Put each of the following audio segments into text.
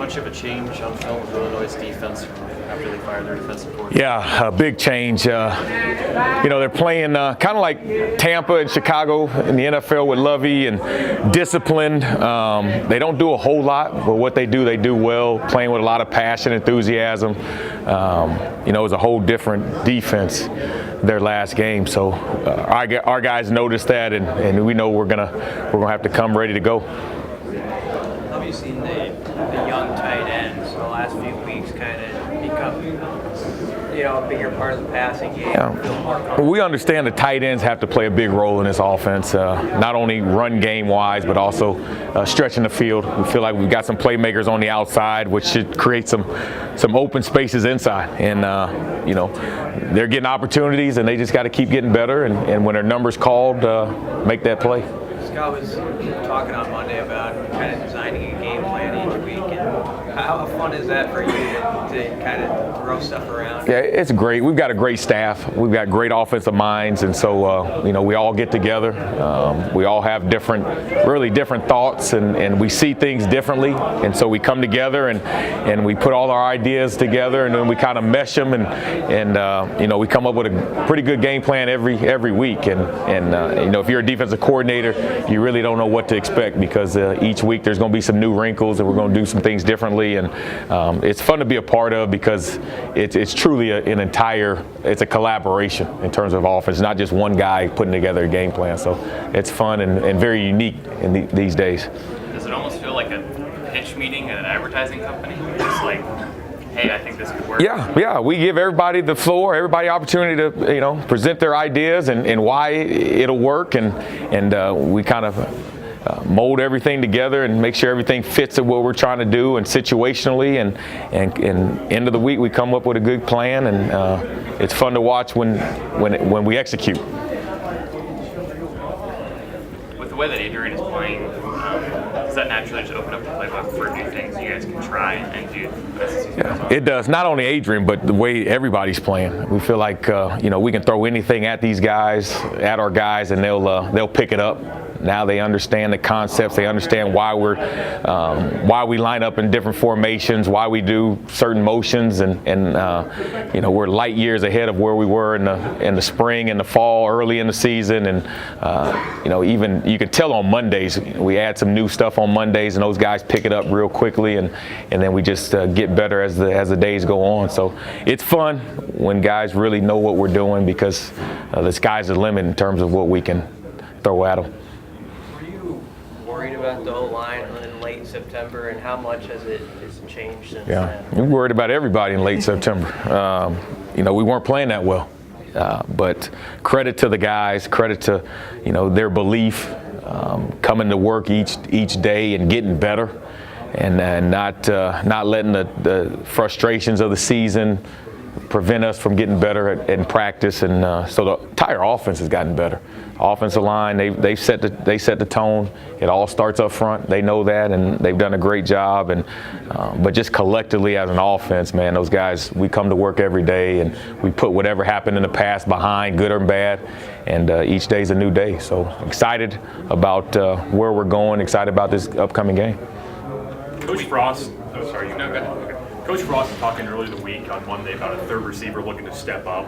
much of a change on film with Illinois' defense after they fired their defensive coordinator? Yeah, a big change. They're playing kind of like Tampa and Chicago in the NFL with Lovey and disciplined. They don't do a whole lot, but what they do well, playing with a lot of passion, enthusiasm. It was a whole different defense their last game. So our guys noticed that, and we know we're gonna have to come ready to go. How have you seen the young tight ends the last few weeks kind of become a bigger part of the passing game? Yeah. Well, we understand the tight ends have to play a big role in this offense, not only run game wise, but also stretching the field. We feel like we've got some playmakers on the outside, which should create some open spaces inside. And they're getting opportunities, and they just got to keep getting better. And when their number's called, make that play. Scott was talking on Monday about kind of designing a game plan each week, and how fun is that for you to kind of throw stuff around? Yeah, it's great. We've got a great staff. We've got great offensive minds, and so we all get together. We all have really different thoughts, and we see things differently, and so we come together and we put all our ideas together, and then we kind of mesh them, and we come up with a pretty good game plan every week. And if you're a defensive coordinator, you really don't know what to expect, because each week there's going to be some new wrinkles, and we're going to do some things differently, and it's fun to be a part of, because it's truly it's a collaboration in terms of offense, not just one guy putting together a game plan. So it's fun and very unique in these days. Does it almost feel like a pitch meeting at an advertising company? Just like, hey, I think this could work. Yeah. We give everybody the floor, everybody opportunity to present their ideas and why it'll work, and we kind of mold everything together and make sure everything fits at what we're trying to do, and situationally, and end of the week we come up with a good plan, and it's fun to watch when we execute. With the way that Adrian is playing, does that naturally just open up the playbook for new things you guys can try and do? Yeah, it does. Not only Adrian, but the way everybody's playing. We feel like we can throw anything at these guys, at our guys, and they'll pick it up. Now they understand the concepts. They understand why we line up in different formations, why we do certain motions, and we're light years ahead of where we were in the spring and the fall, early in the season, and even you can tell on Mondays we add some new stuff on Mondays, and those guys pick it up real quickly, and then we just get better as the days go on. So it's fun when guys really know what we're doing, because the sky's the limit in terms of what we can throw at them. Worried about the O-line in late September, and how much has it changed since then? We're worried about everybody in late September. We weren't playing that well, but credit to the guys, credit to their belief, coming to work each day and getting better, and not letting the frustrations of the season prevent us from getting better in practice. And so the entire offense has gotten better. Offensive line, they set the tone. It all starts up front. They know that, and they've done a great job. And but just collectively as an offense, man, those guys, we come to work every day, and we put whatever happened in the past behind, good or bad. And each day's a new day. So excited about where we're going. Excited about this upcoming game. Coach Frost. Oh, sorry. No, go ahead. Okay. Coach Frost was talking earlier in the week on Monday about a third receiver looking to step up.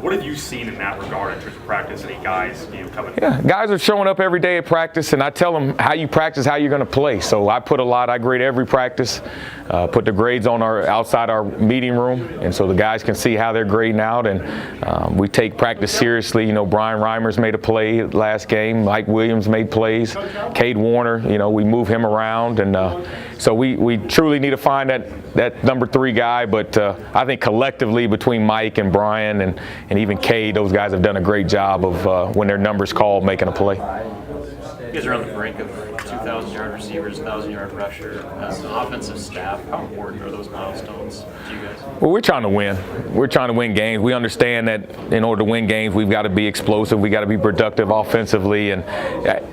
What have you seen in that regard in terms of practice? Any guys coming? Yeah, guys are showing up every day at practice, and I tell them how you practice, how you're going to play. So I grade every practice, put the grades on outside our meeting room, and so the guys can see how they're grading out. And we take practice seriously. Brian Reimer's made a play last game. Mike Williams made plays. Cade Warner, we move him around, and so we truly need to find that number 3 guy, but I think collectively between Mike and Brian and even Cade, those guys have done a great job of when their number's called, making a play. You guys are on the brink of 2,000-yard receivers, 1,000-yard rusher. As an offensive staff, how important are those milestones to you guys? Well, we're trying to win. We're trying to win games. We understand that in order to win games, we've got to be explosive. We've got to be productive offensively. And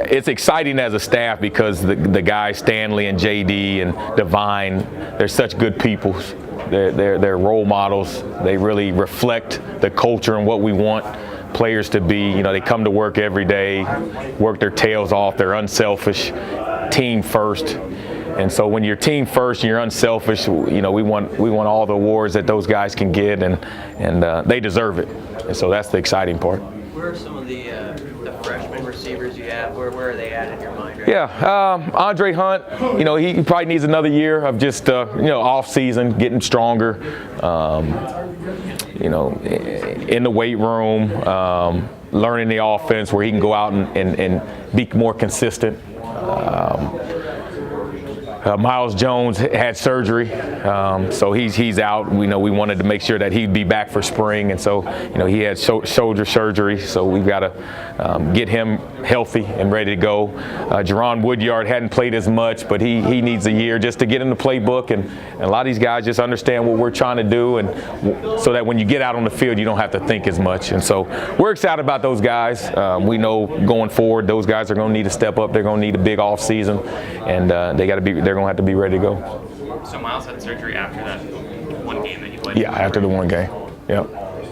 it's exciting as a staff because the guys, Stanley and JD and Divine, they're such good people. They're role models. They really reflect the culture and what we want players to be. They come to work every day, work their tails off. They're unselfish, team first. And so when you're team first and you're unselfish, you know, we want all the awards that those guys can get, and they deserve it. And so that's the exciting part. Where are some of the freshman receivers you have? Where are they at in your mind? Right? Yeah, Andre Hunt, you know, he probably needs another year of just, you know, off season, getting stronger, you know, in the weight room, learning the offense where he can go out and be more consistent. Miles Jones had surgery, so he's out. We know we wanted to make sure that he'd be back for spring, and so you know he had shoulder surgery, so we've got to get him healthy and ready to go. Jerron Woodyard hadn't played as much, but he needs a year just to get in the playbook, and a lot of these guys just understand what we're trying to do, and so that when you get out on the field, you don't have to think as much. And so we're excited about those guys. We know going forward, those guys are going to need to step up. They're going to need a big off season, and they're going to have to be ready to go. So Miles had surgery after that one game that he played? Yeah, after the one game. Yep.